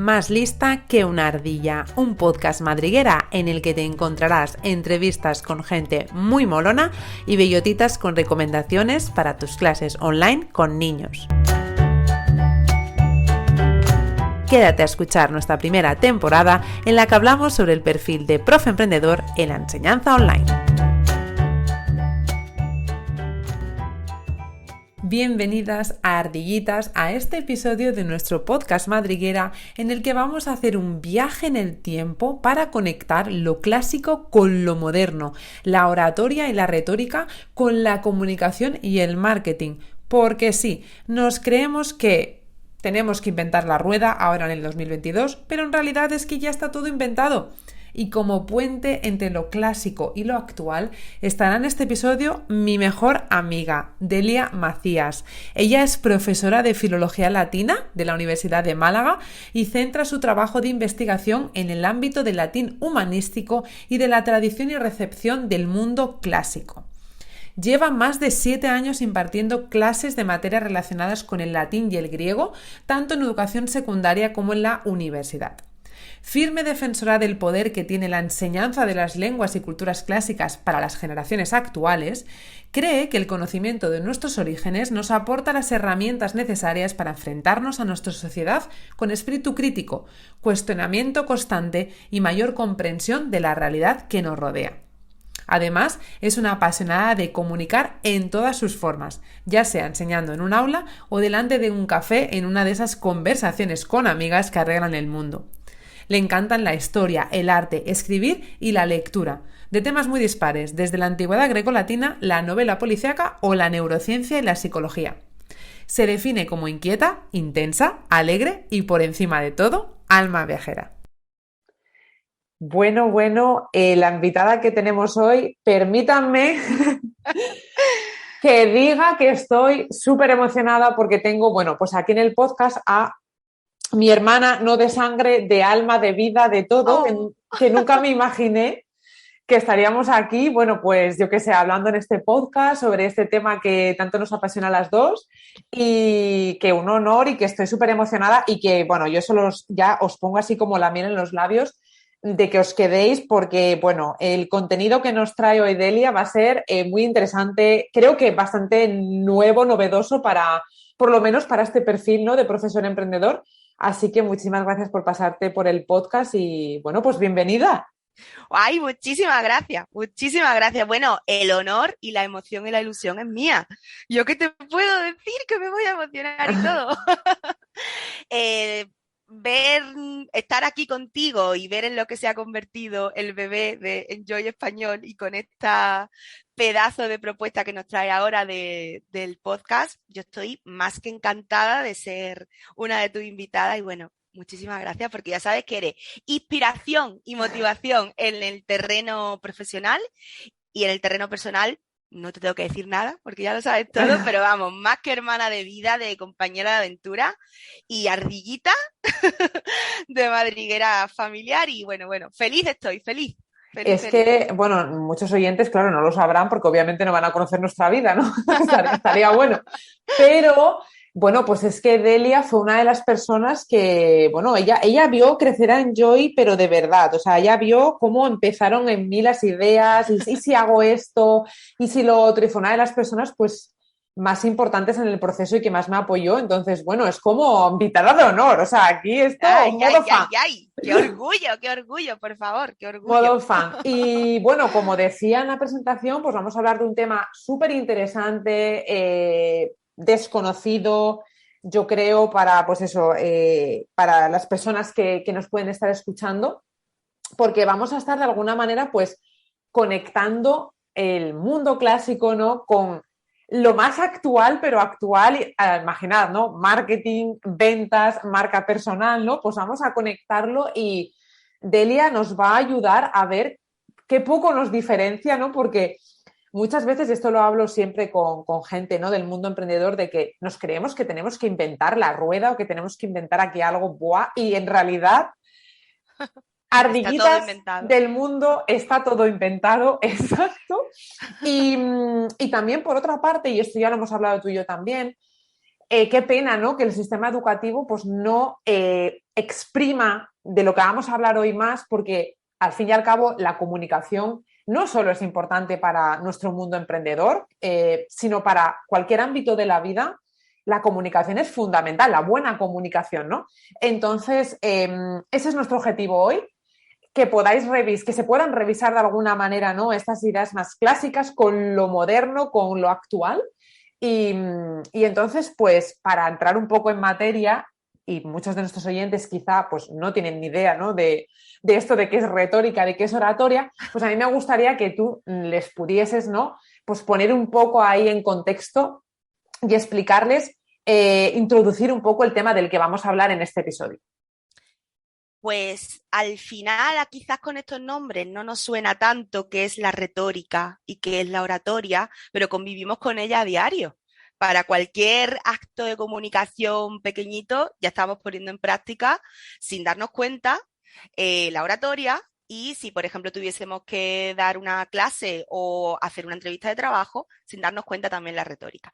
Más lista que una ardilla, un podcast madriguera en el que te encontrarás entrevistas con gente muy molona y bellotitas con recomendaciones para tus clases online con niños. Quédate a escuchar nuestra primera temporada en la que hablamos sobre el perfil de profe emprendedor en la enseñanza online. Bienvenidas a ardillitas a este episodio de nuestro podcast madriguera en el que vamos a hacer un viaje en el tiempo para conectar lo clásico con lo moderno, la oratoria y la retórica con la comunicación y el marketing. Porque sí, nos creemos que tenemos que inventar la rueda ahora en el 2022, pero en realidad es que ya está todo inventado. Y como puente entre lo clásico y lo actual estará en este episodio mi mejor amiga, Delia Macías. Ella es profesora de Filología Latina de la Universidad de Málaga y centra su trabajo de investigación en el ámbito del latín humanístico y de la tradición y recepción del mundo clásico. Lleva más de 7 años impartiendo clases de materias relacionadas con el latín y el griego, tanto en educación secundaria como en la universidad. Firme defensora del poder que tiene la enseñanza de las lenguas y culturas clásicas para las generaciones actuales, cree que el conocimiento de nuestros orígenes nos aporta las herramientas necesarias para enfrentarnos a nuestra sociedad con espíritu crítico, cuestionamiento constante y mayor comprensión de la realidad que nos rodea. Además, es una apasionada de comunicar en todas sus formas, ya sea enseñando en un aula o delante de un café en una de esas conversaciones con amigas que arreglan el mundo. Le encantan la historia, el arte, escribir y la lectura, de temas muy dispares, desde la antigüedad grecolatina, la novela policíaca o la neurociencia y la psicología. Se define como inquieta, intensa, alegre y, por encima de todo, alma viajera. Bueno, la invitada que tenemos hoy, permítanme que diga que estoy súper emocionada porque tengo, pues aquí en el podcast a mi hermana, no de sangre, de alma, de vida, de todo, que nunca me imaginé que estaríamos aquí, pues yo qué sé, hablando en este podcast sobre este tema que tanto nos apasiona a las dos y que un honor y que estoy súper emocionada y que, yo solo ya os pongo así como la miel en los labios de que os quedéis porque, el contenido que nos trae hoy Delia va a ser muy interesante, creo que bastante nuevo, novedoso por lo menos para este perfil, ¿no?, de profesor emprendedor. Así que muchísimas gracias por pasarte por el podcast y, pues bienvenida. ¡Ay, muchísimas gracias! Muchísimas gracias. Bueno, el honor y la emoción y la ilusión es mía. ¿Yo qué te puedo decir? Que me voy a emocionar y todo. Estar aquí contigo y ver en lo que se ha convertido el bebé de Enjoy Español y con esta pedazo de propuesta que nos trae ahora del podcast, yo estoy más que encantada de ser una de tus invitadas y muchísimas gracias porque ya sabes que eres inspiración y motivación en el terreno profesional y en el terreno personal. No te tengo que decir nada porque ya lo sabes todo, pero vamos, más que hermana de vida, de compañera de aventura y ardillita de madriguera familiar y feliz estoy, feliz. Que, muchos oyentes, claro, no lo sabrán porque obviamente no van a conocer nuestra vida, ¿no? Estaría bueno. Pero, pues es que Delia fue una de las personas que, ella vio crecer a Enjoy, pero de verdad, o sea, ella vio cómo empezaron en mí las ideas, y si hago esto, y si lo otro, y fue una de las personas, pues, más importantes en el proceso y que más me apoyó. Entonces, es como invitada de honor, o sea, aquí esto, modo fan. ¡Ay! ¡Qué orgullo, por favor, qué orgullo! Modo fan. Y como decía en la presentación, pues vamos a hablar de un tema súper interesante, desconocido, yo creo, para, para las personas que nos pueden estar escuchando, porque vamos a estar de alguna manera, pues, conectando el mundo clásico, ¿no?, con lo más actual, pero actual, imaginad, ¿no?, marketing, ventas, marca personal, ¿no? Pues vamos a conectarlo y Delia nos va a ayudar a ver qué poco nos diferencia, ¿no? Porque muchas veces, esto lo hablo siempre con gente, ¿no?, del mundo emprendedor, de que nos creemos que tenemos que inventar la rueda o que tenemos que inventar aquí algo, ¡buah! Y en realidad, ardillitas del mundo, está todo inventado, exacto. Y también, por otra parte, y esto ya lo hemos hablado tú y yo también, qué pena, ¿no?, que el sistema educativo pues no exprima de lo que vamos a hablar hoy más, porque al fin y al cabo la comunicación no solo es importante para nuestro mundo emprendedor, sino para cualquier ámbito de la vida. La comunicación es fundamental, la buena comunicación, ¿no? Entonces, ese es nuestro objetivo hoy, que se puedan revisar de alguna manera, ¿no? Estas ideas más clásicas con lo moderno, con lo actual. Y entonces, pues, para entrar un poco en materia, y muchos de nuestros oyentes quizá pues no tienen ni idea, ¿no? de esto, de qué es retórica, de qué es oratoria, pues a mí me gustaría que tú les pudieses, ¿no? Pues poner un poco ahí en contexto y explicarles, introducir un poco el tema del que vamos a hablar en este episodio. Pues al final, quizás con estos nombres no nos suena tanto qué es la retórica y qué es la oratoria, pero convivimos con ella a diario. Para cualquier acto de comunicación pequeñito, ya estamos poniendo en práctica, sin darnos cuenta, la oratoria. Y si, por ejemplo, tuviésemos que dar una clase o hacer una entrevista de trabajo, sin darnos cuenta también la retórica.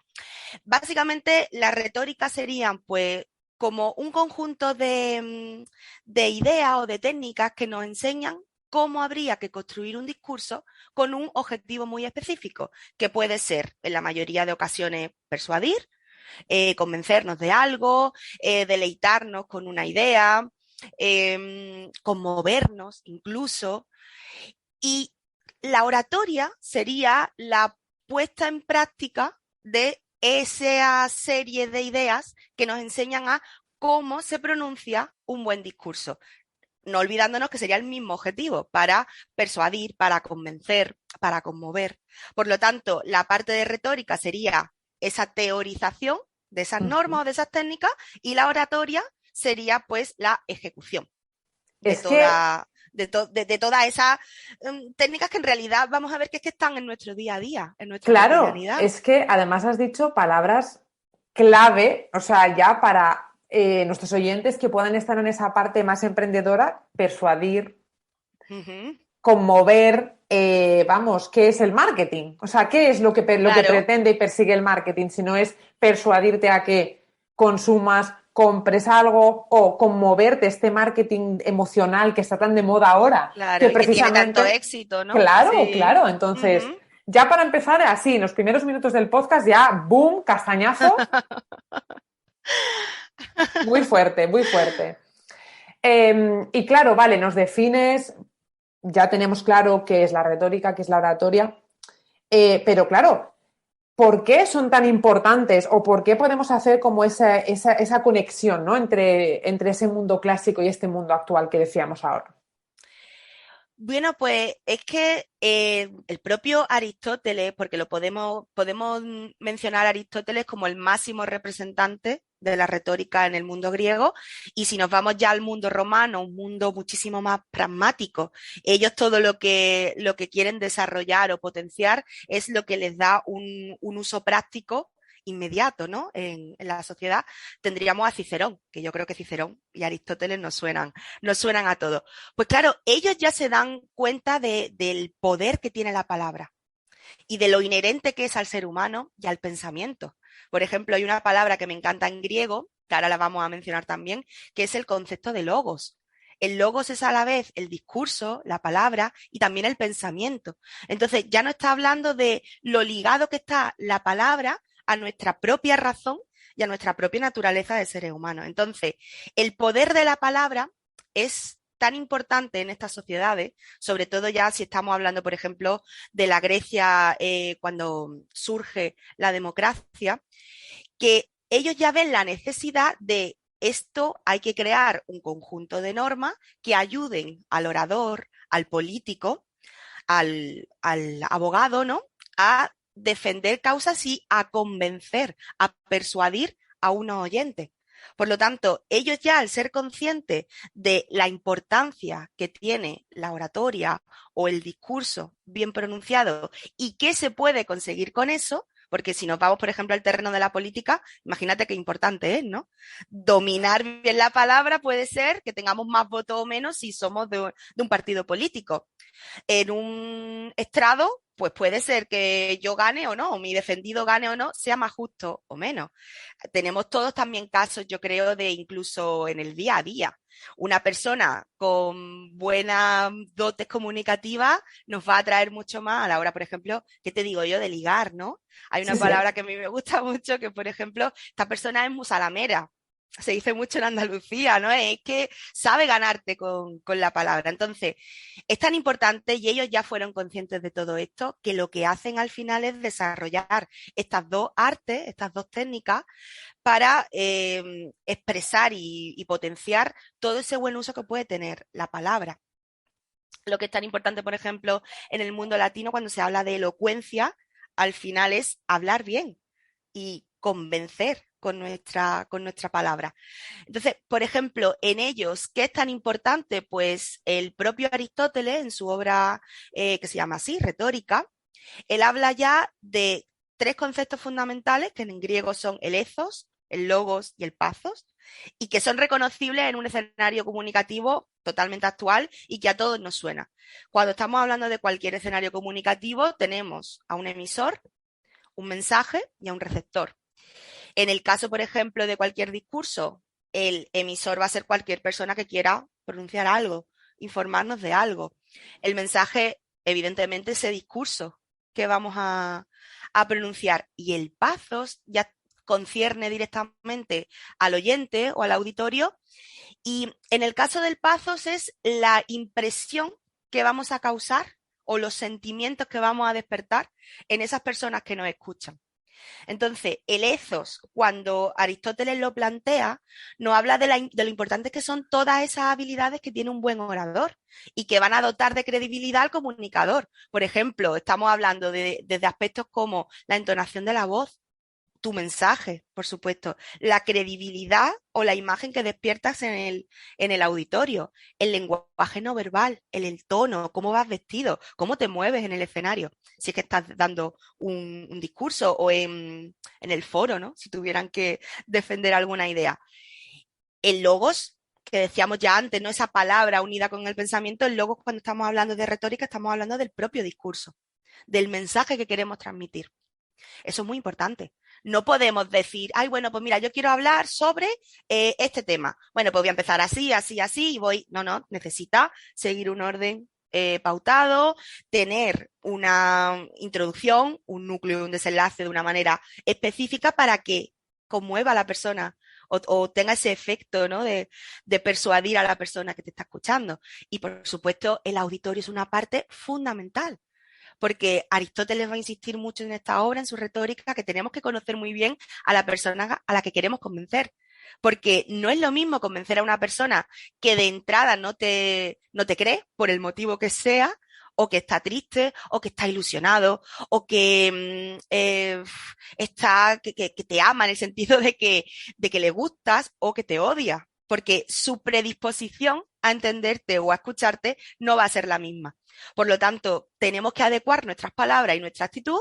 Básicamente, la retórica serían, pues, como un conjunto de ideas o de técnicas que nos enseñan cómo habría que construir un discurso con un objetivo muy específico, que puede ser, en la mayoría de ocasiones, persuadir, convencernos de algo, deleitarnos con una idea, conmovernos incluso. Y la oratoria sería la puesta en práctica de esa serie de ideas que nos enseñan a cómo se pronuncia un buen discurso. No olvidándonos que sería el mismo objetivo, para persuadir, para convencer, para conmover. Por lo tanto, la parte de retórica sería esa teorización de esas normas o de esas técnicas, y la oratoria sería pues la ejecución de Es que todas esas técnicas que en realidad vamos a ver que es que están en nuestro día a día, en nuestra claro, cotidianidad. es que además has dicho palabras clave, o sea, ya para nuestros oyentes que puedan estar en esa parte más emprendedora, persuadir, conmover, vamos, ¿qué es el marketing? O sea, ¿qué es lo que Claro. pretende y persigue el marketing? Si no es persuadirte a que consumas, compres algo, o conmoverte, este marketing emocional que está tan de moda ahora. Claro, Que y que tiene tanto precisamente, éxito, ¿no? claro, Sí. claro. Entonces, ya para empezar, así, en los primeros minutos del podcast, ya, boom, castañazo. Muy fuerte, muy fuerte. Y claro, vale, nos defines, ya tenemos claro qué es la retórica, qué es la oratoria, pero claro, ¿por qué son tan importantes o por qué podemos hacer como esa conexión, ¿no? entre ese mundo clásico y este mundo actual que decíamos ahora? Bueno, pues es que el propio Aristóteles, porque podemos mencionar a Aristóteles como el máximo representante de la retórica en el mundo griego, y si nos vamos ya al mundo romano, un mundo muchísimo más pragmático, ellos todo lo que quieren desarrollar o potenciar es lo que les da un uso práctico inmediato, ¿no? En la sociedad tendríamos a Cicerón, que yo creo que Cicerón y Aristóteles nos suenan a todos. Pues claro, ellos ya se dan cuenta del poder que tiene la palabra y de lo inherente que es al ser humano y al pensamiento. Por ejemplo, hay una palabra que me encanta en griego, que ahora la vamos a mencionar también, que es el concepto de logos. El logos es a la vez el discurso, la palabra y también el pensamiento. Entonces, ya no está hablando de lo ligado que está la palabra a nuestra propia razón y a nuestra propia naturaleza de seres humanos. Entonces, el poder de la palabra es tan importante en estas sociedades, sobre todo ya si estamos hablando, por ejemplo, de la Grecia cuando surge la democracia, que ellos ya ven la necesidad de esto, hay que crear un conjunto de normas que ayuden al orador, al político, al abogado, ¿no? A defender causas y a convencer, a persuadir a unos oyentes. Por lo tanto, ellos ya al ser conscientes de la importancia que tiene la oratoria o el discurso bien pronunciado y qué se puede conseguir con eso, porque si nos vamos, por ejemplo, al terreno de la política, imagínate qué importante es, ¿no? Dominar bien la palabra puede ser que tengamos más votos o menos si somos de un partido político. En un estrado pues puede ser que yo gane o no, o mi defendido gane o no, sea más justo o menos. Tenemos todos también casos, yo creo, de incluso en el día a día. Una persona con buenas dotes comunicativas nos va a atraer mucho más a la hora, por ejemplo, ¿qué te digo yo? De ligar, ¿no? Hay una Sí, sí. palabra que a mí me gusta mucho, que por ejemplo, esta persona es musalamera. Se dice mucho en Andalucía, ¿no? Es que sabe ganarte con la palabra. Entonces, es tan importante y ellos ya fueron conscientes de todo esto, que lo que hacen al final es desarrollar estas dos artes, estas dos técnicas, para expresar y potenciar todo ese buen uso que puede tener la palabra. Lo que es tan importante, por ejemplo, en el mundo latino, cuando se habla de elocuencia, al final es hablar bien y convencer con nuestra palabra. Entonces, por ejemplo, en ellos, ¿qué es tan importante? Pues el propio Aristóteles, en su obra que se llama así, Retórica, él habla ya de tres conceptos fundamentales que en griego son el ethos, el logos y el pathos, y que son reconocibles en un escenario comunicativo totalmente actual y que a todos nos suena. Cuando estamos hablando de cualquier escenario comunicativo, tenemos a un emisor, un mensaje y a un receptor. En el caso, por ejemplo, de cualquier discurso, el emisor va a ser cualquier persona que quiera pronunciar algo, informarnos de algo. El mensaje, evidentemente, ese discurso que vamos a pronunciar. Y el pathos ya concierne directamente al oyente o al auditorio. Y en el caso del pathos es la impresión que vamos a causar o los sentimientos que vamos a despertar en esas personas que nos escuchan. Entonces, el ethos, cuando Aristóteles lo plantea, nos habla de lo importante que son todas esas habilidades que tiene un buen orador y que van a dotar de credibilidad al comunicador. Por ejemplo, estamos hablando desde aspectos como la entonación de la voz, tu mensaje, por supuesto, la credibilidad o la imagen que despiertas en el auditorio, el lenguaje no verbal, el tono, cómo vas vestido, cómo te mueves en el escenario, si es que estás dando un discurso o en el foro, ¿no? Si tuvieran que defender alguna idea. El logos, que decíamos ya antes, ¿no? Esa palabra unida con el pensamiento, el logos cuando estamos hablando de retórica, estamos hablando del propio discurso, del mensaje que queremos transmitir. Eso es muy importante. No podemos decir, ay, bueno, pues mira, yo quiero hablar sobre este tema. Bueno, pues voy a empezar así, así, así, y voy. No, no, necesita seguir un orden pautado, tener una introducción, un núcleo, un desenlace de una manera específica para que conmueva a la persona o tenga ese efecto, ¿no? de persuadir a la persona que te está escuchando. Y por supuesto, el auditorio es una parte fundamental porque Aristóteles va a insistir mucho en esta obra, en su retórica, que tenemos que conocer muy bien a la persona a la que queremos convencer. Porque no es lo mismo convencer a una persona que de entrada no te cree, por el motivo que sea, o que está triste, o que está ilusionado, o que que te ama en el sentido de que le gustas o que te odia. Porque su predisposición a entenderte o a escucharte no va a ser la misma. Por lo tanto, tenemos que adecuar nuestras palabras y nuestra actitud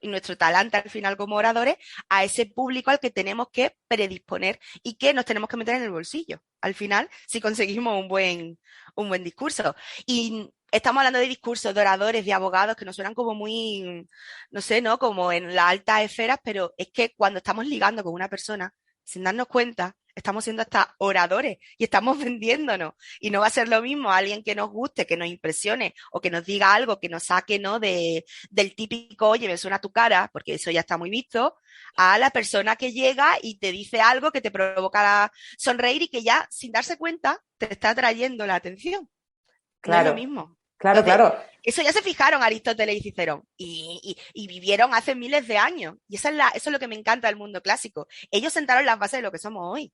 y nuestro talante al final como oradores a ese público al que tenemos que predisponer y que nos tenemos que meter en el bolsillo. Al final, si conseguimos un buen discurso. Y estamos hablando de discursos, de oradores, de abogados que nos suenan como muy, no sé, ¿no? Como en las altas esferas, pero es que cuando estamos ligando con una persona, sin darnos cuenta, estamos siendo hasta oradores y estamos vendiéndonos. Y no va a ser lo mismo alguien que nos guste, que nos impresione o que nos diga algo que nos saque, ¿no? Del típico, oye, me suena tu cara, porque eso ya está muy visto, a la persona que llega y te dice algo que te provoca sonreír y que ya, sin darse cuenta, te está atrayendo la atención. No es lo Claro, mismo. claro, Entonces, claro. eso ya se fijaron Aristóteles y Cicerón y vivieron hace miles de años. Y eso es lo que me encanta del mundo clásico. Ellos sentaron las bases de lo que somos hoy.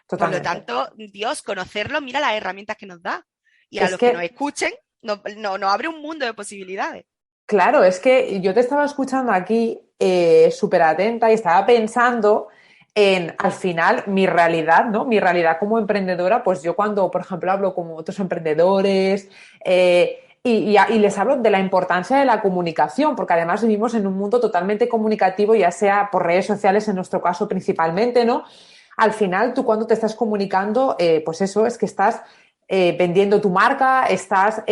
Por lo Totalmente. tanto, Dios, conocerlo, mira las herramientas que nos da. Y a Es los que nos que, escuchen, nos abre un mundo de posibilidades. claro, es que yo te estaba escuchando aquí súper atenta y estaba pensando en, al final, mi realidad, ¿no? Mi realidad como emprendedora, pues yo cuando, por ejemplo, hablo con otros emprendedores y les hablo de la importancia de la comunicación, porque además vivimos en un mundo totalmente comunicativo, ya sea por redes sociales, en nuestro caso principalmente, ¿no? Al final, tú cuando te estás comunicando, pues eso, es que estás vendiendo tu marca, estás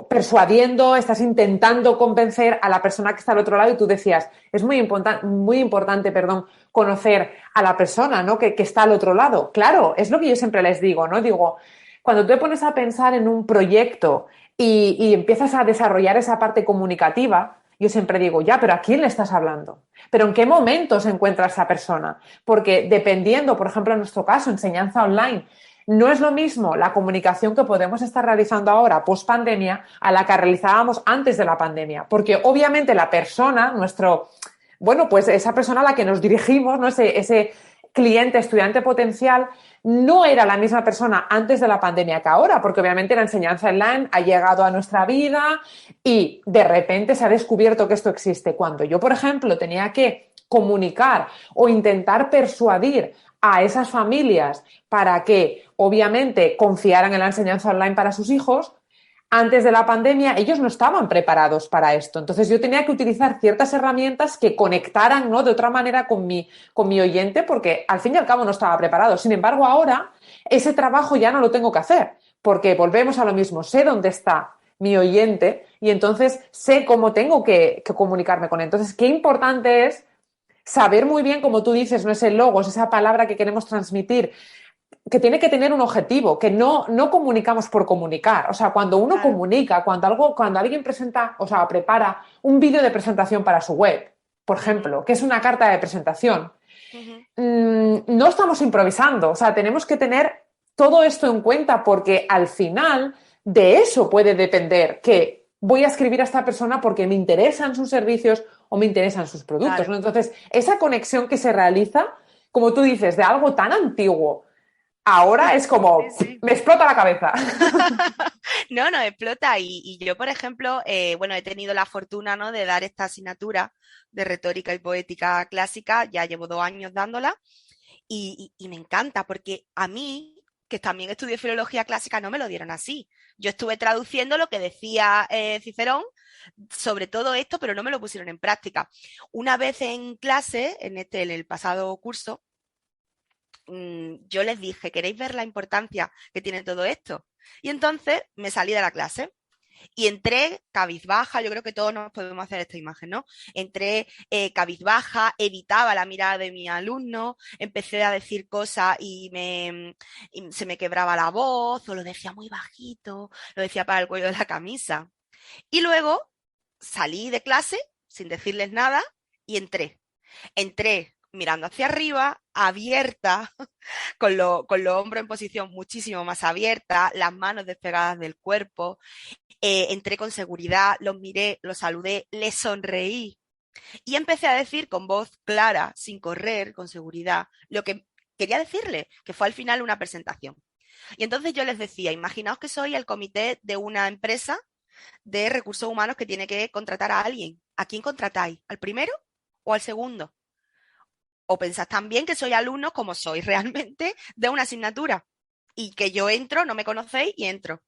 persuadiendo, estás intentando convencer a la persona que está al otro lado y tú decías, es muy importante, perdón, conocer a la persona, ¿no? que está al otro lado. Claro, es lo que yo siempre les digo, ¿no? Digo, cuando tú te pones a pensar en un proyecto y empiezas a desarrollar esa parte comunicativa, yo siempre digo, ya, pero ¿a quién le estás hablando? ¿Pero en qué momento se encuentra esa persona? Porque dependiendo, por ejemplo, en nuestro caso, enseñanza online, no es lo mismo la comunicación que podemos estar realizando ahora, post pandemia, a la que realizábamos antes de la pandemia. Porque obviamente la persona, bueno, pues esa persona a la que nos dirigimos, ¿no? ese cliente, estudiante potencial, no era la misma persona antes de la pandemia que ahora, porque obviamente la enseñanza online ha llegado a nuestra vida y de repente se ha descubierto que esto existe. Cuando yo, por ejemplo, tenía que comunicar o intentar persuadir a esas familias para que, obviamente, confiaran en la enseñanza online para sus hijos, antes de la pandemia ellos no estaban preparados para esto. Entonces yo tenía que utilizar ciertas herramientas que conectaran, ¿no? de otra manera con mi oyente, porque al fin y al cabo no estaba preparado. Sin embargo, ahora ese trabajo ya no lo tengo que hacer, porque volvemos a lo mismo. Sé dónde está mi oyente y entonces sé cómo tengo que comunicarme con él. Entonces, qué importante es saber muy bien, como tú dices, no es el logo, es esa palabra que queremos transmitir, que tiene que tener un objetivo, que no comunicamos por comunicar. O sea, cuando uno comunica, cuando alguien presenta, o sea, prepara un vídeo de presentación para su web, por ejemplo, que es una carta de presentación, no estamos improvisando. O sea, tenemos que tener todo esto en cuenta porque al final de eso puede depender que voy a escribir a esta persona porque me interesan sus servicios o me interesan sus productos, ¿no? Entonces, esa conexión que se realiza, como tú dices, de algo tan antiguo, ahora es como, Sí. me explota la cabeza. No, no explota. Y yo, por ejemplo, bueno, he tenido la fortuna, ¿no? de dar esta asignatura de retórica y poética clásica. Ya llevo 2 años dándola y me encanta porque a mí, que también estudié filología clásica, no me lo dieron así. Yo estuve traduciendo lo que decía Cicerón sobre todo esto, pero no me lo pusieron en práctica. Una vez en clase, en el pasado curso, yo les dije, ¿queréis ver la importancia que tiene todo esto? Y entonces me salí de la clase y entré cabizbaja, yo creo que todos nos podemos hacer esta imagen, ¿no? Entré cabizbaja, evitaba la mirada de mi alumno, empecé a decir cosas y se me quebraba la voz, o lo decía muy bajito, lo decía para el cuello de la camisa. Y luego salí de clase sin decirles nada y entré mirando hacia arriba, abierta, con los hombros en posición muchísimo más abierta, las manos despegadas del cuerpo. Entré con seguridad, los miré, los saludé, les sonreí y empecé a decir con voz clara, sin correr, con seguridad, lo que quería decirle, que fue al final una presentación. Y entonces yo les decía, imaginaos que soy el comité de una empresa de recursos humanos que tiene que contratar a alguien. ¿A quién contratáis? ¿Al primero o al segundo? O pensás también que soy alumno, como soy realmente, de una asignatura y que yo entro, no me conocéis y entro.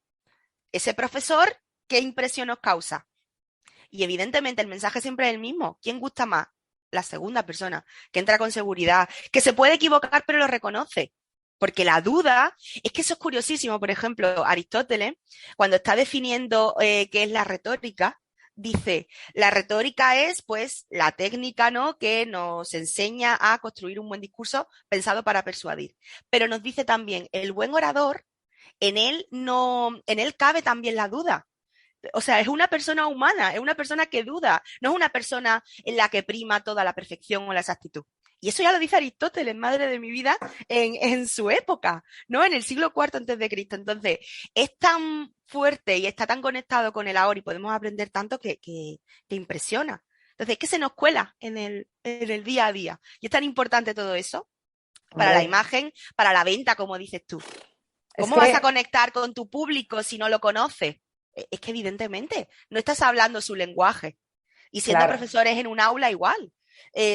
Ese profesor, ¿qué impresión os causa? Y evidentemente el mensaje siempre es el mismo. ¿Quién gusta más? La segunda persona, que entra con seguridad, que se puede equivocar pero lo reconoce. Porque la duda, es que eso es curiosísimo. Por ejemplo, Aristóteles, cuando está definiendo qué es la retórica, dice, la retórica es pues la técnica, ¿no? que nos enseña a construir un buen discurso pensado para persuadir. Pero nos dice también, el buen orador, en él no, en él cabe también la duda. O sea, es una persona humana, es una persona que duda, no es una persona en la que prima toda la perfección o la exactitud. Y eso ya lo dice Aristóteles, madre de mi vida, en su época, ¿no? En el siglo IV antes de Cristo. Entonces, es tan fuerte y está tan conectado con el ahora y podemos aprender tanto que impresiona. Entonces, es que se nos cuela en el día a día. Y es tan importante todo eso para la Hombre, imagen, para la venta, como dices tú. es ¿Cómo vas a que, conectar con tu público si no lo conoces? Es que evidentemente no estás hablando su lenguaje. Y siendo claro, profesores en un aula igual.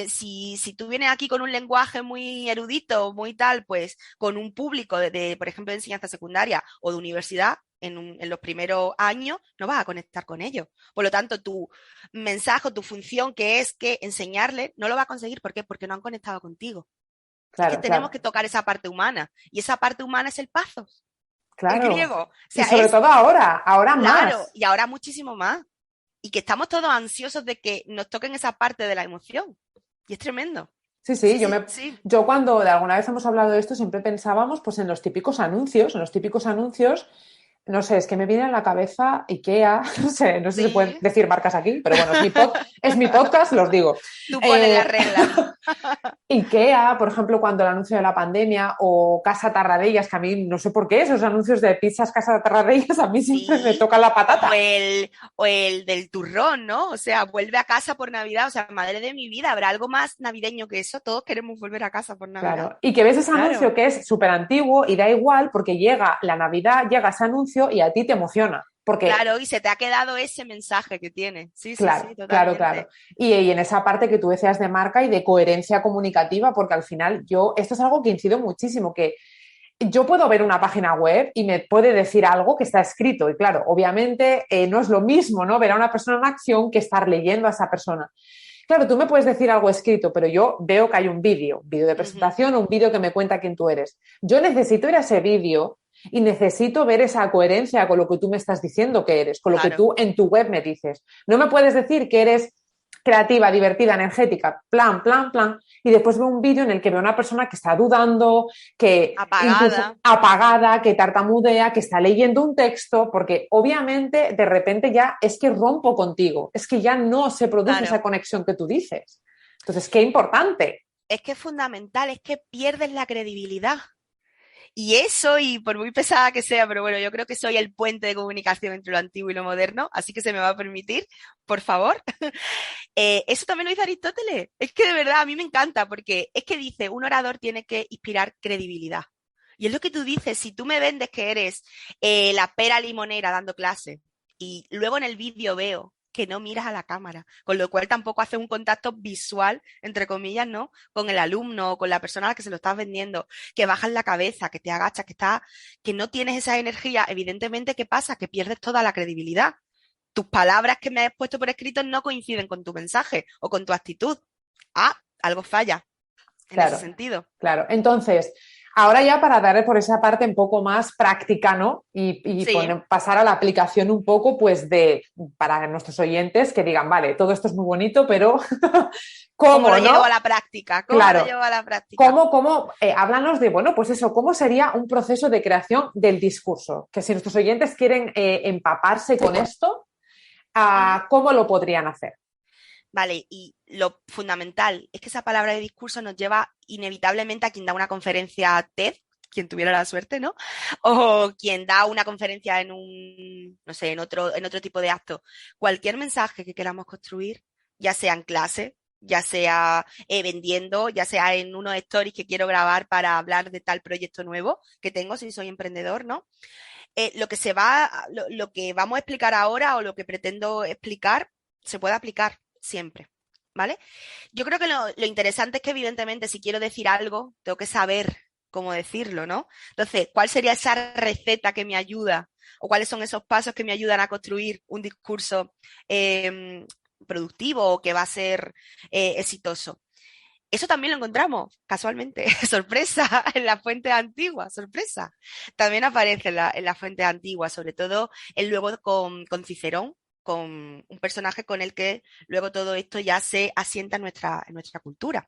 Si tú vienes aquí con un lenguaje muy erudito, muy tal, pues con un público por ejemplo, de enseñanza secundaria o de universidad, en los primeros años, no vas a conectar con ellos. Por lo tanto, tu mensaje, tu función, que es que enseñarles, no lo va a conseguir. ¿Por qué? Porque no han conectado contigo. Es que claro, tenemos claro. que tocar esa parte humana. Y esa parte humana es el paso. el claro. griego. O Y sea, sobre todo ahora claro, más. y ahora muchísimo más. Y que estamos todos ansiosos de que nos toquen esa parte de la emoción. Y es tremendo. Sí, Sí, sí, sí, sí. yo cuando de alguna vez hemos hablado de esto siempre pensábamos pues en los típicos anuncios, no sé, es que me viene a la cabeza IKEA, no sé si se pueden Sí, decir marcas aquí, pero bueno, es mi podcast, los digo. tú pones las Eh, reglas. IKEA, por ejemplo, cuando el anuncio de la pandemia, o Casa Tarradellas, que a mí no sé por qué esos anuncios de pizzas Casa Tarradellas a mí siempre me Sí, tocan la o patata. el del turrón, ¿no? O sea, vuelve a casa por Navidad, o sea, madre de mi vida, ¿habrá algo más navideño que eso? Todos queremos volver a casa por Navidad. Claro, y que ves ese anuncio Claro, que es súper antiguo y da igual porque llega la Navidad, llega ese anuncio y a ti te emociona. Porque, claro, y se te ha quedado ese mensaje que tiene. Sí, sí, claro, sí, claro, claro. totalmente. Y en esa parte que tú decías de marca y de coherencia comunicativa, porque al final esto es algo que incido muchísimo, que yo puedo ver una página web y me puede decir algo que está escrito. Y claro, obviamente no es lo mismo, ¿no? Ver a una persona en acción que estar leyendo a esa persona. Claro, tú me puedes decir algo escrito, pero yo veo que hay un vídeo de Ujú, presentación o un vídeo que me cuenta quién tú eres. Yo necesito ir a ese vídeo y necesito ver esa coherencia con lo que tú me estás diciendo que eres, con lo que claro, tú en tu web me dices. No me puedes decir que eres creativa, divertida, energética, plan, y después veo un vídeo en el que veo a una persona que está dudando, que incluso apagada. apagada, que tartamudea, que está leyendo un texto, porque obviamente de repente ya es que rompo contigo, es que ya no se produce esa Claro. conexión que tú dices. Entonces, qué importante. Es que es fundamental, es que pierdes la credibilidad. Y eso, y por muy pesada que sea, pero bueno, yo creo que soy el puente de comunicación entre lo antiguo y lo moderno, así que se me va a permitir, por favor. Eso también lo dice Aristóteles. Es que de verdad a mí me encanta porque es que dice, un orador tiene que inspirar credibilidad. Y es lo que tú dices, si tú me vendes que eres la pera limonera dando clase y luego en el vídeo veo que no miras a la cámara, con lo cual tampoco haces un contacto visual, entre comillas, ¿no? Con el alumno o con la persona a la que se lo estás vendiendo, que bajas la cabeza, que te agachas, que no tienes esa energía, evidentemente, ¿qué pasa? Que pierdes toda la credibilidad. Tus palabras que me has puesto por escrito no coinciden con tu mensaje o con tu actitud. Ah, algo falla en ese Claro, sentido. claro. Entonces, ahora ya para darle por esa parte un poco más práctica, ¿no? Sí, Pasar a la aplicación un poco, pues, para nuestros oyentes que digan, vale, todo esto es muy bonito, pero ¿cómo ¿cómo, lo llevo no? a la práctica? ¿Cómo lo Claro. llevo a la práctica? Háblanos de, bueno, pues eso, ¿cómo sería un proceso de creación del discurso? Que si nuestros oyentes quieren empaparse con esto, Ujú. ¿cómo lo podrían hacer? Vale, y lo fundamental es que esa palabra de discurso nos lleva inevitablemente a quien da una conferencia TED, quien tuviera la suerte, ¿no? O quien da una conferencia en un, no sé, en otro tipo de acto. Cualquier mensaje que queramos construir, ya sea en clase, ya sea vendiendo, ya sea en unos stories que quiero grabar para hablar de tal proyecto nuevo que tengo si soy emprendedor, ¿no? Lo que vamos a explicar ahora o lo que pretendo explicar se puede aplicar siempre, ¿vale? Yo creo que lo interesante es que evidentemente si quiero decir algo, tengo que saber cómo decirlo, ¿no? Entonces, ¿cuál sería esa receta que me ayuda o cuáles son esos pasos que me ayudan a construir un discurso eh, productivo o que va a ser exitoso? Eso también lo encontramos, casualmente, sorpresa, en las fuentes antiguas, sorpresa. También aparece en las fuentes antiguas, sobre todo luego con Cicerón, con un personaje con el que luego todo esto ya se asienta en nuestra cultura.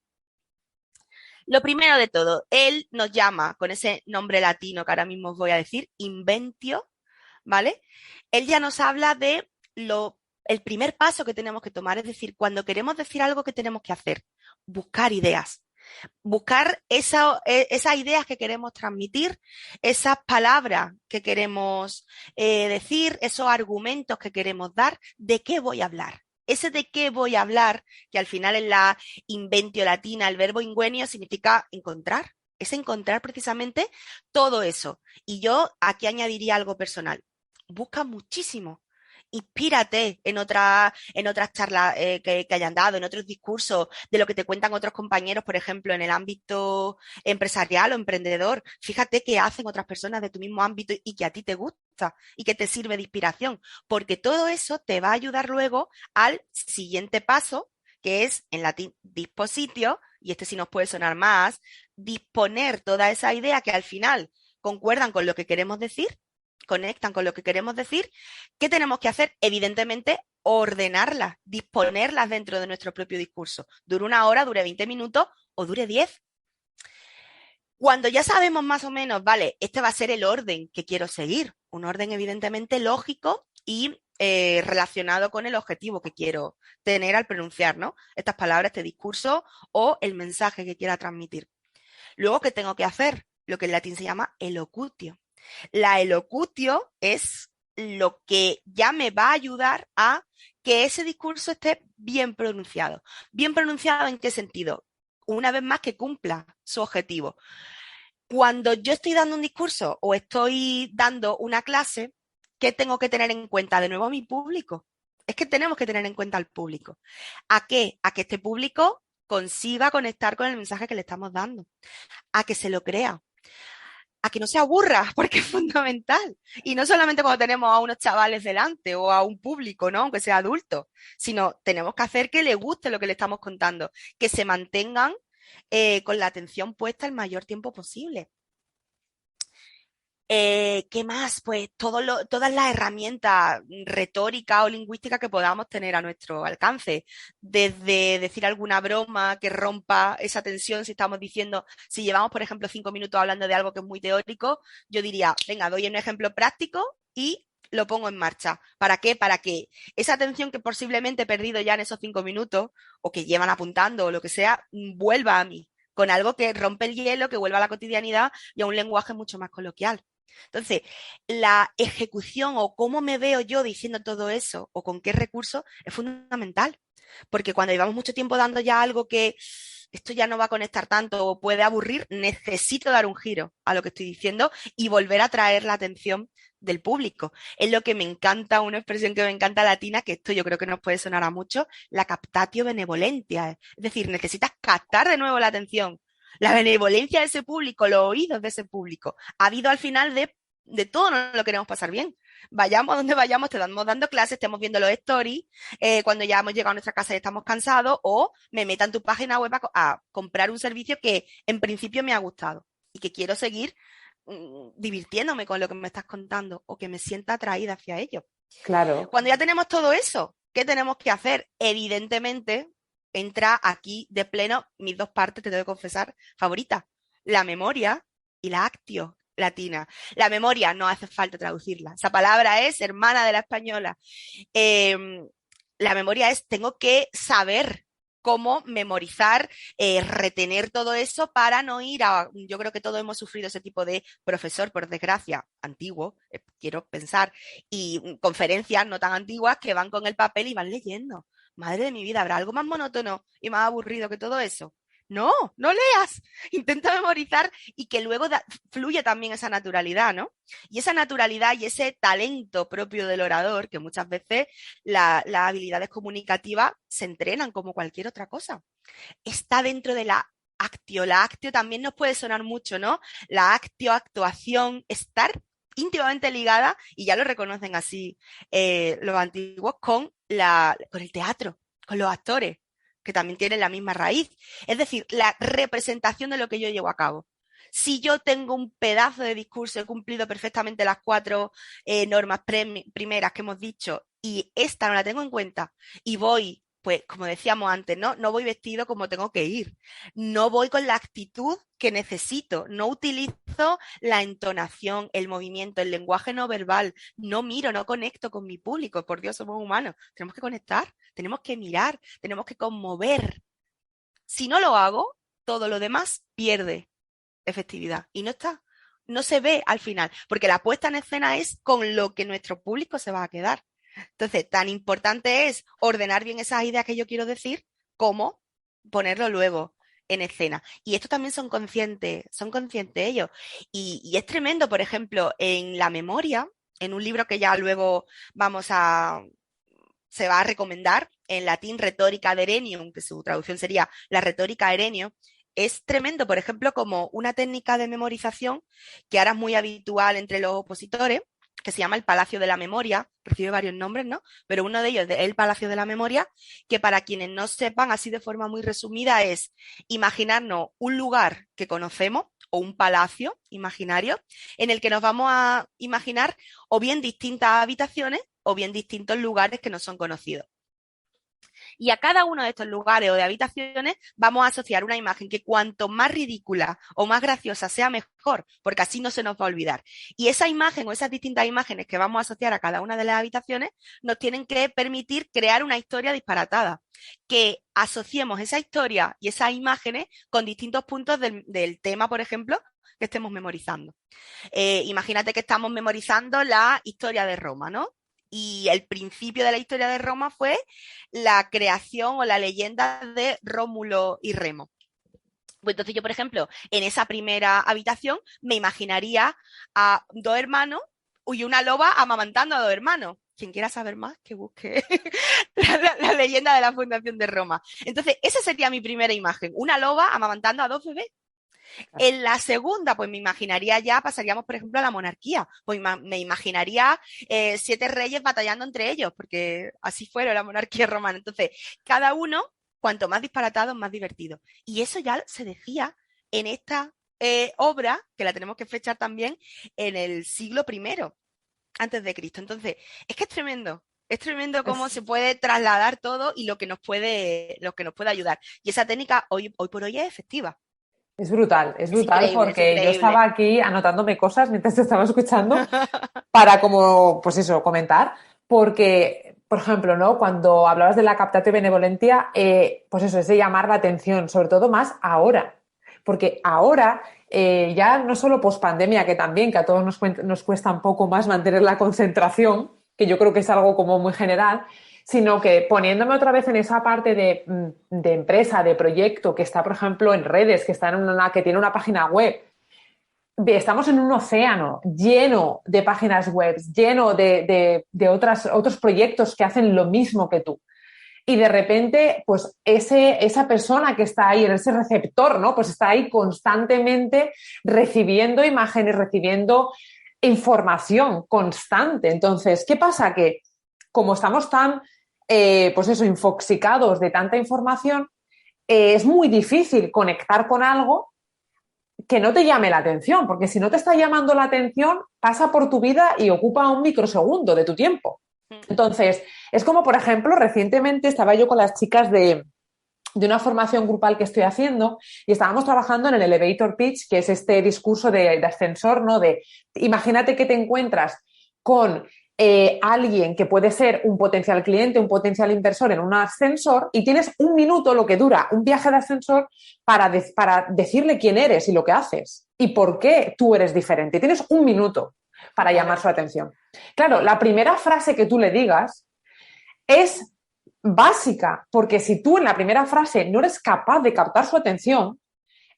Lo primero de todo, él nos llama con ese nombre latino que ahora mismo os voy a decir, inventio, ¿vale? Él ya nos habla de el primer paso que tenemos que tomar, es decir, cuando queremos decir algo que tenemos que hacer, buscar ideas, buscar esas ideas que queremos transmitir, esas palabras que queremos decir, esos argumentos que queremos dar, de qué voy a hablar. Ese de qué voy a hablar, que al final en la inventio latina, el verbo ingenio significa encontrar. Es encontrar precisamente todo eso. Y yo aquí añadiría algo personal. Busca muchísimo. Inspírate en otras charlas que hayan dado, en otros discursos, de lo que te cuentan otros compañeros, por ejemplo, en el ámbito empresarial o emprendedor. Fíjate qué hacen otras personas de tu mismo ámbito y que a ti te gusta y que te sirve de inspiración, porque todo eso te va a ayudar luego al siguiente paso, que es en latín dispositio, y este sí nos puede sonar más, disponer toda esa idea que al final concuerdan con lo que queremos decir, conectan con lo que queremos decir. ¿Qué tenemos que hacer? Evidentemente, ordenarlas, disponerlas dentro de nuestro propio discurso. Dure 1 hora, dure 20 minutos o dure 10. Cuando ya sabemos más o menos, vale, este va a ser el orden que quiero seguir, un orden evidentemente lógico y relacionado con el objetivo que quiero tener al pronunciar, ¿no? Estas palabras, este discurso o el mensaje que quiera transmitir. Luego, ¿qué tengo que hacer? Lo que en latín se llama elocutio. La elocutio es lo que ya me va a ayudar a que ese discurso esté bien pronunciado. ¿Bien pronunciado en qué sentido? Una vez más, que cumpla su objetivo. Cuando yo estoy dando un discurso o estoy dando una clase, ¿qué tengo que tener en cuenta? De nuevo, a mi público. Es que tenemos que tener en cuenta al público. ¿A qué? A que este público consiga conectar con el mensaje que le estamos dando, a que se lo crea, a que no se aburra, porque es fundamental. Y no solamente cuando tenemos a unos chavales delante o a un público, ¿no? Aunque sea adulto, sino tenemos que hacer que le guste lo que le estamos contando, que se mantengan con la atención puesta el mayor tiempo posible. ¿Qué más? Pues todas las herramientas retóricas o lingüísticas que podamos tener a nuestro alcance. Desde decir alguna broma que rompa esa tensión, si llevamos, por ejemplo, 5 minutos hablando de algo que es muy teórico, yo diría, venga, doy un ejemplo práctico y lo pongo en marcha. ¿Para qué? Para que esa atención que posiblemente he perdido ya en esos 5 minutos o que llevan apuntando o lo que sea, vuelva a mí, con algo que rompe el hielo, que vuelva a la cotidianidad y a un lenguaje mucho más coloquial. Entonces, la ejecución o cómo me veo yo diciendo todo eso o con qué recursos es fundamental, porque cuando llevamos mucho tiempo dando ya algo que esto ya no va a conectar tanto o puede aburrir, necesito dar un giro a lo que estoy diciendo y volver a traer la atención del público. Es lo que me encanta, una expresión que me encanta latina, que esto yo creo que nos puede sonar a mucho, la captatio benevolentia. Es decir, necesitas captar de nuevo la atención, la benevolencia de ese público, los oídos de ese público. Ha habido al final de todo, no lo queremos pasar bien. Vayamos a donde vayamos, te estamos dando clases, estamos viendo los stories, cuando ya hemos llegado a nuestra casa y estamos cansados, o me meta en tu página web a comprar un servicio que en principio me ha gustado y que quiero seguir divirtiéndome con lo que me estás contando o que me sienta atraída hacia ello. Claro. Cuando ya tenemos todo eso, ¿qué tenemos que hacer? Evidentemente, entra aquí de pleno mis dos partes, te tengo que confesar, favoritas, la memoria y la actio latina. La memoria no hace falta traducirla. Esa palabra es hermana de la española. La memoria es, tengo que saber cómo memorizar, retener todo eso para no ir a... Yo creo que todos hemos sufrido ese tipo de profesor, por desgracia, antiguo, quiero pensar, y conferencias no tan antiguas que van con el papel y van leyendo. Madre de mi vida, ¿habrá algo más monótono y más aburrido que todo eso? No, no leas, intenta memorizar y que luego fluya también esa naturalidad, ¿no? Y esa naturalidad y ese talento propio del orador, que muchas veces las habilidades comunicativas se entrenan como cualquier otra cosa, está dentro de la actio. La actio también nos puede sonar mucho, ¿no? La actio, actuación, estar íntimamente ligada, y ya lo reconocen así los antiguos, con el teatro, con los actores, que también tienen la misma raíz. Es decir, la representación de lo que yo llevo a cabo. Si yo tengo un pedazo de discurso, he cumplido perfectamente las 4 normas primeras que hemos dicho y esta no la tengo en cuenta y voy, pues como decíamos antes, no voy vestido como tengo que ir, no voy con la actitud que necesito, no utilizo la entonación, el movimiento, el lenguaje no verbal, no miro, no conecto con mi público, por Dios, somos humanos, tenemos que conectar, tenemos que mirar, tenemos que conmover. Si no lo hago, todo lo demás pierde efectividad y no se ve al final, porque la puesta en escena es con lo que nuestro público se va a quedar. Entonces, tan importante es ordenar bien esas ideas que yo quiero decir, como ponerlo luego en escena. Y esto también son conscientes ellos. Y es tremendo, por ejemplo, en la memoria, en un libro que ya luego se va a recomendar, en latín Retórica de Herennium, que su traducción sería la retórica de Herenio. Es tremendo, por ejemplo, como una técnica de memorización que ahora es muy habitual entre los opositores, que se llama el Palacio de la Memoria, recibe varios nombres, ¿no? Pero uno de ellos es el Palacio de la Memoria, que para quienes no sepan, así de forma muy resumida, es imaginarnos un lugar que conocemos o un palacio imaginario en el que nos vamos a imaginar o bien distintas habitaciones o bien distintos lugares que no son conocidos. Y a cada uno de estos lugares o de habitaciones vamos a asociar una imagen que cuanto más ridícula o más graciosa sea mejor, porque así no se nos va a olvidar. Y esa imagen o esas distintas imágenes que vamos a asociar a cada una de las habitaciones nos tienen que permitir crear una historia disparatada, que asociemos esa historia y esas imágenes con distintos puntos del tema, por ejemplo, que estemos memorizando. Imagínate que estamos memorizando la historia de Roma, ¿no? Y el principio de la historia de Roma fue la creación o la leyenda de Rómulo y Remo. Pues entonces yo, por ejemplo, en esa primera habitación me imaginaría a dos hermanos y una loba amamantando a dos hermanos. Quien quiera saber más, que busque la leyenda de la fundación de Roma. Entonces, esa sería mi primera imagen, una loba amamantando a dos bebés. En la segunda, pues me imaginaría ya, pasaríamos, por ejemplo, a la monarquía. Pues me imaginaría 7 reyes batallando entre ellos, porque así fueron la monarquía romana. Entonces, cada uno, cuanto más disparatado, más divertido. Y eso ya se decía en esta obra, que la tenemos que fechar también en el siglo I antes de Cristo. Entonces, es que es tremendo. Es tremendo cómo se puede trasladar todo y lo que nos puede ayudar. Y esa técnica hoy por hoy es efectiva. Es brutal porque yo estaba aquí anotándome cosas mientras te estaba escuchando para como, pues eso, comentar, porque, por ejemplo, ¿no? Cuando hablabas de la captatio benevolentia, pues eso, es de llamar la atención, sobre todo más ahora, porque ahora ya no solo pospandemia, que también, que a todos nos cuesta un poco más mantener la concentración, que yo creo que es algo como muy general, sino que poniéndome otra vez en esa parte de empresa, de proyecto, que está, por ejemplo, en redes, que tiene una página web. Estamos en un océano lleno de páginas web, lleno de otros proyectos que hacen lo mismo que tú. Y de repente, pues esa persona que está ahí, en ese receptor, ¿no? Pues está ahí constantemente recibiendo imágenes, recibiendo información constante. Entonces, ¿qué pasa? Que como estamos tan, pues eso, infoxicados de tanta información, es muy difícil conectar con algo que no te llame la atención, porque si no te está llamando la atención, pasa por tu vida y ocupa un microsegundo de tu tiempo. Entonces, es como, por ejemplo, recientemente estaba yo con las chicas de una formación grupal que estoy haciendo y estábamos trabajando en el elevator pitch, que es este discurso de ascensor, ¿no? Imagínate que te encuentras con alguien que puede ser un potencial cliente, un potencial inversor en un ascensor y tienes un minuto, lo que dura un viaje de ascensor, para decirle quién eres y lo que haces y por qué tú eres diferente. Tienes un minuto para llamar su atención. Claro, la primera frase que tú le digas es básica, porque si tú en la primera frase no eres capaz de captar su atención,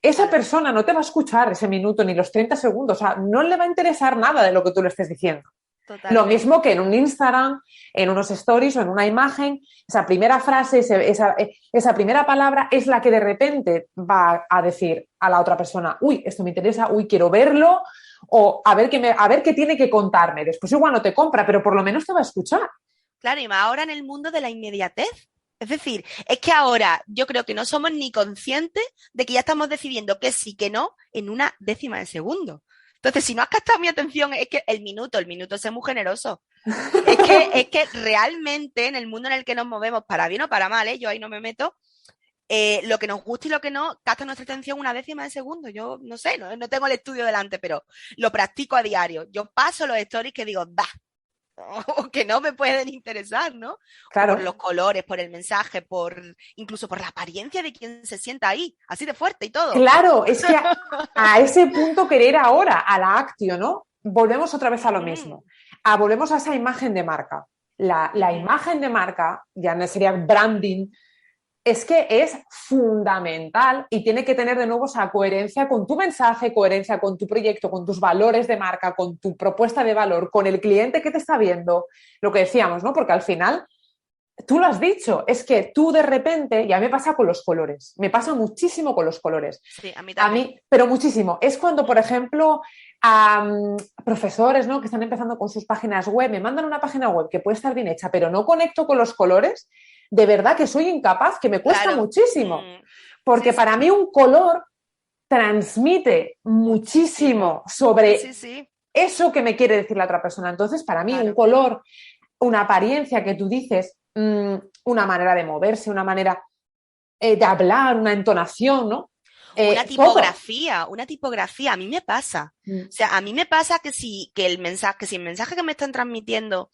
esa persona no te va a escuchar ese minuto ni los 30 segundos, o sea, no le va a interesar nada de lo que tú le estés diciendo. Totalmente. Lo mismo que en un Instagram, en unos stories o en una imagen, esa primera frase, esa primera palabra es la que de repente va a decir a la otra persona, uy, esto me interesa, uy, quiero verlo, o a ver qué tiene que contarme. Después igual no te compra, pero por lo menos te va a escuchar. Claro, y más ahora en el mundo de la inmediatez. Es decir, es que ahora yo creo que no somos ni conscientes de que ya estamos decidiendo que sí, que no, en una décima de segundo. Entonces, si no has captado mi atención, es que el minuto es muy generoso. Es que realmente en el mundo en el que nos movemos, para bien o para mal, yo ahí no me meto, lo que nos gusta y lo que no, capta nuestra atención una décima de segundo. Yo no sé, no tengo el estudio delante, pero lo practico a diario. Yo paso los stories que digo, o que no me pueden interesar, ¿no? Claro. Por los colores, por el mensaje, incluso por la apariencia de quien se sienta ahí, así de fuerte y todo. Claro, es que a ese punto querer ahora, a la actio, ¿no? Volvemos otra vez a lo mismo. Volvemos a esa imagen de marca. La imagen de marca, ya no sería branding, es que es fundamental y tiene que tener de nuevo esa coherencia con tu mensaje, coherencia con tu proyecto, con tus valores de marca, con tu propuesta de valor, con el cliente que te está viendo, lo que decíamos, ¿no? Porque al final, tú lo has dicho, es que tú de repente, ya me pasa con los colores, me pasa muchísimo con los colores. Sí, a mí también. Pero muchísimo. Es cuando, por ejemplo, profesores, ¿no? Que están empezando con sus páginas web, me mandan una página web que puede estar bien hecha, pero no conecto con los colores, de verdad que soy incapaz, que me cuesta muchísimo. Porque para mí un color transmite muchísimo sobre Sí, sí, eso que me quiere decir la otra persona. Entonces, para mí, un claro. color, una apariencia que tú dices, una manera de moverse, una manera de hablar, una entonación, ¿no? Todo. Una tipografía, a mí me pasa. Mm. O sea, a mí me pasa que que si el mensaje que me están transmitiendo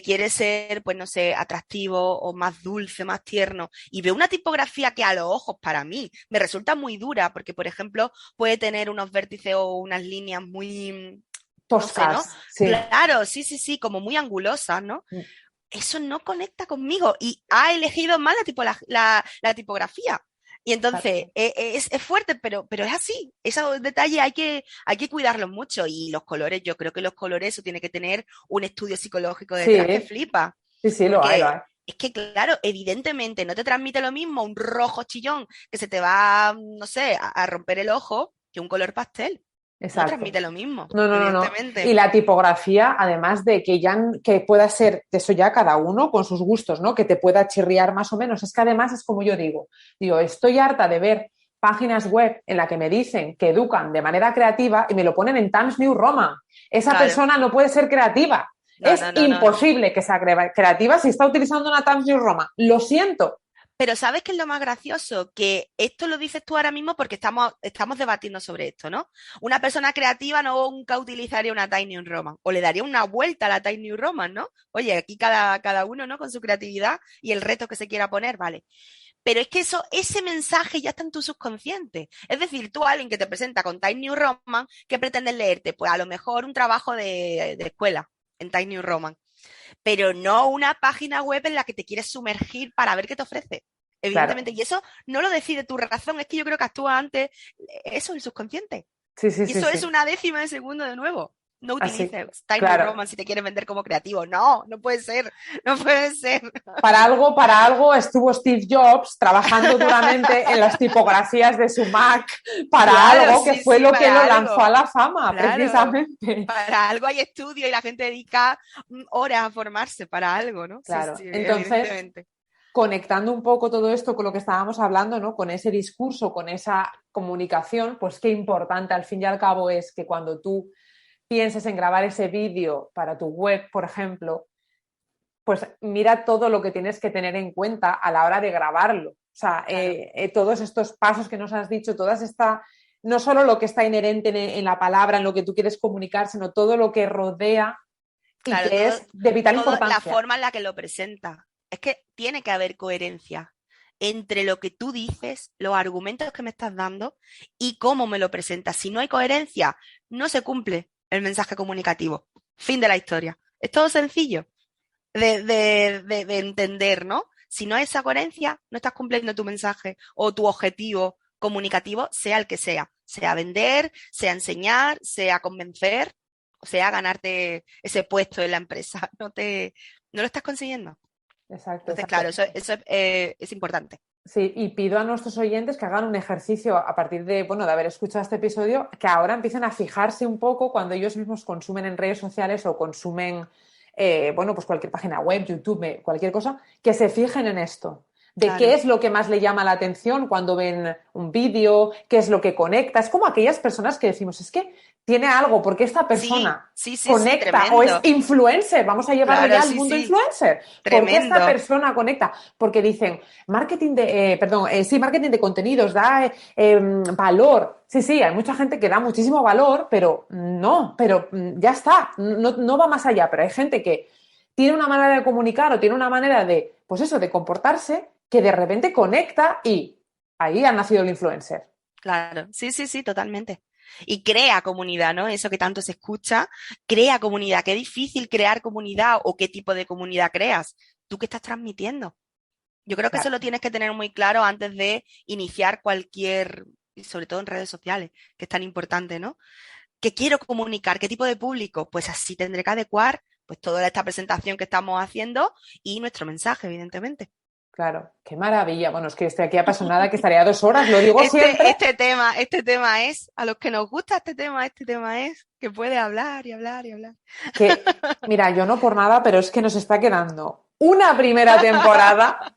quiere ser, pues no sé, atractivo o más dulce, más tierno, y veo una tipografía que a los ojos para mí me resulta muy dura, porque por ejemplo puede tener unos vértices o unas líneas muy, no sé, ¿no? Toscas, sí. Claro, sí, sí, sí, como muy angulosas, ¿no? Eso no conecta conmigo y ha elegido mal la tipografía. Y entonces Exacto. es fuerte, pero es así. Esos detalles hay que cuidarlos mucho. Y los colores, yo creo que los colores, eso tiene que tener un estudio psicológico detrás que Sí, flipa. sí, sí, lo hay, lo Porque hay. es que, claro, evidentemente no te transmite lo mismo un rojo chillón que se te va, no sé, a romper el ojo que un color pastel. No Exacto. transmite lo mismo, No, no, no, no. Y evidentemente. la tipografía, además de que ya que pueda ser, de eso ya cada uno con sus gustos, ¿no? Que te pueda chirriar más o menos. Es que además es como yo digo, estoy harta de ver páginas web en las que me dicen que educan de manera creativa y me lo ponen en Times New Roman. Esa Claro. persona no puede ser creativa. No, Es no, no, no, no. imposible que sea creativa si está utilizando una Times New Roman. Lo siento. Pero ¿sabes qué es lo más gracioso? Que esto lo dices tú ahora mismo porque estamos debatiendo sobre esto, ¿no? Una persona creativa no nunca utilizaría una Tiny New Roman o le daría una vuelta a la Tiny New Roman, ¿no? Oye, aquí cada uno, ¿no? Con su creatividad y el reto que se quiera poner, vale. Pero es que ese mensaje ya está en tu subconsciente. Es decir, tú, alguien que te presenta con Tiny New Roman, ¿qué pretendes leerte? Pues a lo mejor un trabajo de escuela en Tiny New Roman, pero no una página web en la que te quieres sumergir para ver qué te ofrece. Claro. Evidentemente, y eso no lo decide tu razón, es que yo creo que actúa antes, eso es el subconsciente. Sí, sí, Y sí, eso es sí. una décima de segundo de nuevo. No Así. utilices Time New Claro. Roman si te quieres vender como creativo. No, no puede ser, no puede ser. Para algo estuvo Steve Jobs trabajando duramente en las tipografías de su Mac, para Claro, algo que sí, fue sí, lo que lo para lanzó a algo. la fama, Claro. precisamente. Para algo hay estudio y la gente dedica horas a formarse para algo, ¿no? Sí, Claro. sí, Entonces, evidentemente. conectando un poco todo esto con lo que estábamos hablando, ¿no? Con ese discurso, con esa comunicación, pues qué importante al fin y al cabo es que cuando tú pienses en grabar ese vídeo para tu web, por ejemplo, pues mira todo lo que tienes que tener en cuenta a la hora de grabarlo. O sea, Claro. todos estos pasos que nos has dicho, no solo lo que está inherente en la palabra, en lo que tú quieres comunicar, sino todo lo que rodea y Claro, que todo, es de vital la importancia. forma en la que lo presenta. Es que tiene que haber coherencia entre lo que tú dices, los argumentos que me estás dando y cómo me lo presentas. Si no hay coherencia, no se cumple el mensaje comunicativo. Fin de la historia. Es todo sencillo de entender, ¿no? Si no hay esa coherencia, no estás cumpliendo tu mensaje o tu objetivo comunicativo, sea el que sea vender, sea enseñar, sea convencer, o sea ganarte ese puesto en la empresa. No lo estás consiguiendo. Exacto, Entonces, exacto. claro, eso es importante. Sí, y pido a nuestros oyentes que hagan un ejercicio a partir de, bueno, de haber escuchado este episodio, que ahora empiecen a fijarse un poco cuando ellos mismos consumen en redes sociales o consumen, bueno, pues cualquier página web, YouTube, cualquier cosa, que se fijen en esto, de qué Claro. es lo que más le llama la atención cuando ven un vídeo, qué es lo que conecta. Es como aquellas personas que decimos, es que tiene algo, porque esta Sí, persona sí, sí, sí, conecta o es tremendo. influencer, vamos a llevarlo ya Claro, al sí, mundo sí, influencer, ¿por qué esta tremendo. persona conecta? Porque dicen, marketing de contenidos, da valor. Sí, sí, hay mucha gente que da muchísimo valor, pero no, pero ya está, no, no va más allá, pero hay gente que tiene una manera de comunicar o tiene una manera de, pues eso, de comportarse que de repente conecta y ahí ha nacido el influencer. Claro, sí, sí, sí, totalmente. Y crea comunidad, ¿no? Eso que tanto se escucha, crea comunidad. Qué difícil crear comunidad o qué tipo de comunidad creas. ¿Tú qué estás transmitiendo? Yo creo que eso Claro, lo tienes que tener muy claro antes de iniciar cualquier, y sobre todo en redes sociales, que es tan importante, ¿no? ¿Qué quiero comunicar? ¿Qué tipo de público? Pues así tendré que adecuar pues toda esta presentación que estamos haciendo y nuestro mensaje, evidentemente. claro, qué maravilla. Bueno, es que estoy aquí apasionada, que estaría 2 horas, lo digo siempre. Este tema es, a los que nos gusta este tema es que puede hablar y hablar y hablar. Que, mira, yo no por nada, pero es que nos está quedando una primera temporada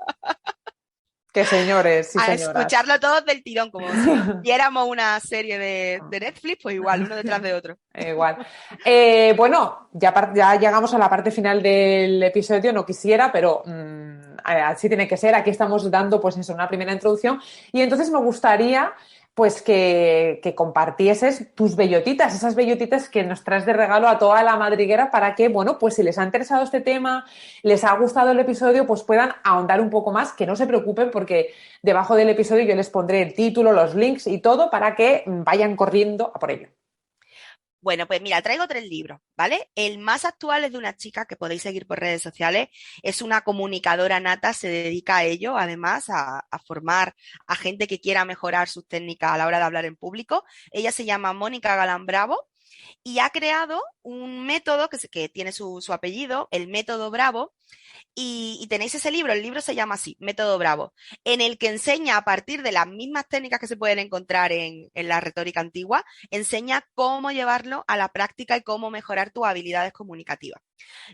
Qué señores, sí A señoras. escucharlo todos del tirón, como si viéramos una serie de Netflix, pues igual, uno detrás de otro. Igual. Bueno, ya llegamos a la parte final del episodio, no quisiera, pero así tiene que ser. Aquí estamos dando, pues eso, una primera introducción. Y entonces me gustaría, pues, que compartieses tus bellotitas, esas bellotitas que nos traes de regalo a toda la madriguera para que, bueno, pues si les ha interesado este tema, les ha gustado el episodio, pues puedan ahondar un poco más, que no se preocupen porque debajo del episodio yo les pondré el título, los links y todo para que vayan corriendo a por ello. Bueno, pues mira, traigo 3 libros, ¿vale? El más actual es de una chica que podéis seguir por redes sociales. Es una comunicadora nata, se dedica a ello, además, a formar a gente que quiera mejorar sus técnicas a la hora de hablar en público. Ella se llama Mónica Galán Bravo y ha creado un método que tiene su apellido, el método Bravo. Y tenéis ese libro, el libro se llama así, Método Bravo, en el que enseña a partir de las mismas técnicas que se pueden encontrar en la retórica antigua, enseña cómo llevarlo a la práctica y cómo mejorar tus habilidades comunicativas.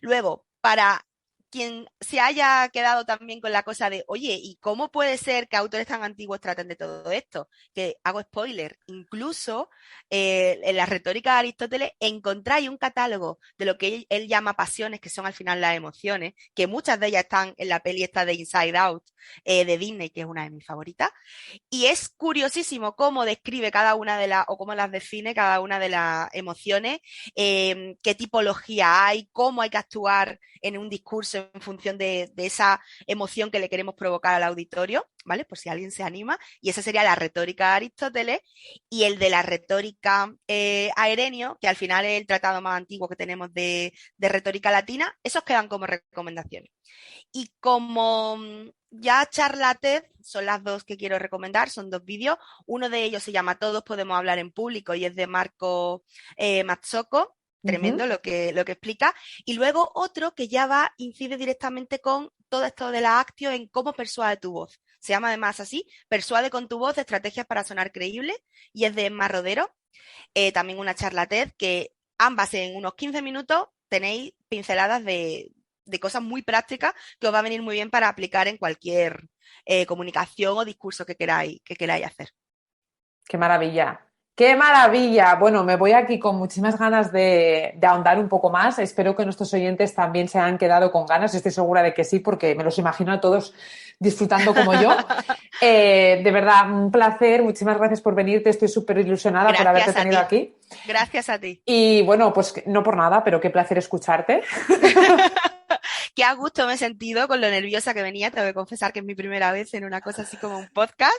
Luego, para quien se haya quedado también con la cosa de, oye, ¿y cómo puede ser que autores tan antiguos traten de todo esto? Que hago spoiler, incluso en la retórica de Aristóteles encontráis un catálogo de lo que él llama pasiones, que son al final las emociones, que muchas de ellas están en la peli esta de Inside Out de Disney, que es una de mis favoritas, y es curiosísimo cómo describe cada una de las, o cómo las define cada una de las emociones, qué tipología hay, cómo hay que actuar en un discurso en función de esa emoción que le queremos provocar al auditorio, ¿vale? Por si alguien se anima. Y esa sería la retórica de Aristóteles y el de la retórica a Herenio, que al final es el tratado más antiguo que tenemos de retórica latina. Esos quedan como recomendaciones. Y como ya charla TED, son las 2 que quiero recomendar, son 2 vídeos. Uno de ellos se llama Todos podemos hablar en público y es de Marco Mazzocco. Tremendo lo que explica. Y luego otro que ya incide directamente con todo esto de la actio en cómo persuade tu voz. Se llama además así, Persuade con tu voz, estrategias para sonar creíble, y es de Emma Rodero. También una charla TED que ambas en unos 15 minutos tenéis pinceladas de cosas muy prácticas que os va a venir muy bien para aplicar en cualquier comunicación o discurso que queráis hacer. ¡Qué maravilla! ¡Qué maravilla! Bueno, me voy aquí con muchísimas ganas de ahondar un poco más. Espero que nuestros oyentes también se hayan quedado con ganas. Estoy segura de que sí, porque me los imagino a todos disfrutando como yo. De verdad, un placer. Muchísimas gracias por venirte. Estoy súper ilusionada por haberte tenido aquí. Gracias a ti. Y bueno, pues no por nada, pero qué placer escucharte. Qué a gusto me he sentido con lo nerviosa que venía, te voy a confesar que es mi primera vez en una cosa así como un podcast,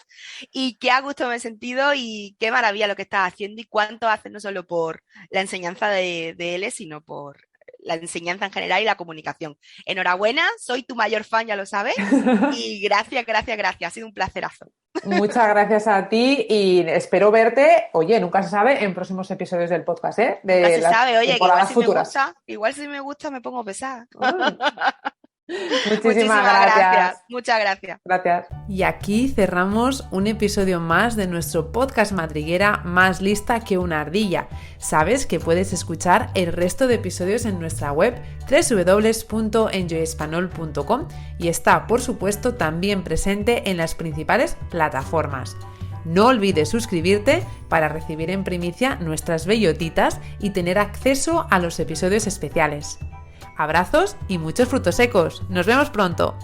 y qué a gusto me he sentido y qué maravilla lo que estás haciendo y cuánto haces no solo por la enseñanza de él, sino por la enseñanza en general y la comunicación. Enhorabuena, soy tu mayor fan, ya lo sabes, y gracias, ha sido un placerazo. Muchas gracias a ti y espero verte, oye, nunca se sabe, en próximos episodios del podcast, ¿eh? De nunca se sabe, oye, que igual si me gusta me pongo pesada. Muchísimas gracias. Muchas gracias. Gracias. Y aquí cerramos un episodio más de nuestro podcast Madriguera, más lista que una ardilla. Sabes que puedes escuchar el resto de episodios en nuestra web www.enjoyespanol.com y está, por supuesto, también presente en las principales plataformas. No olvides suscribirte para recibir en primicia nuestras bellotitas y tener acceso a los episodios especiales. Abrazos y muchos frutos secos. ¡Nos vemos pronto!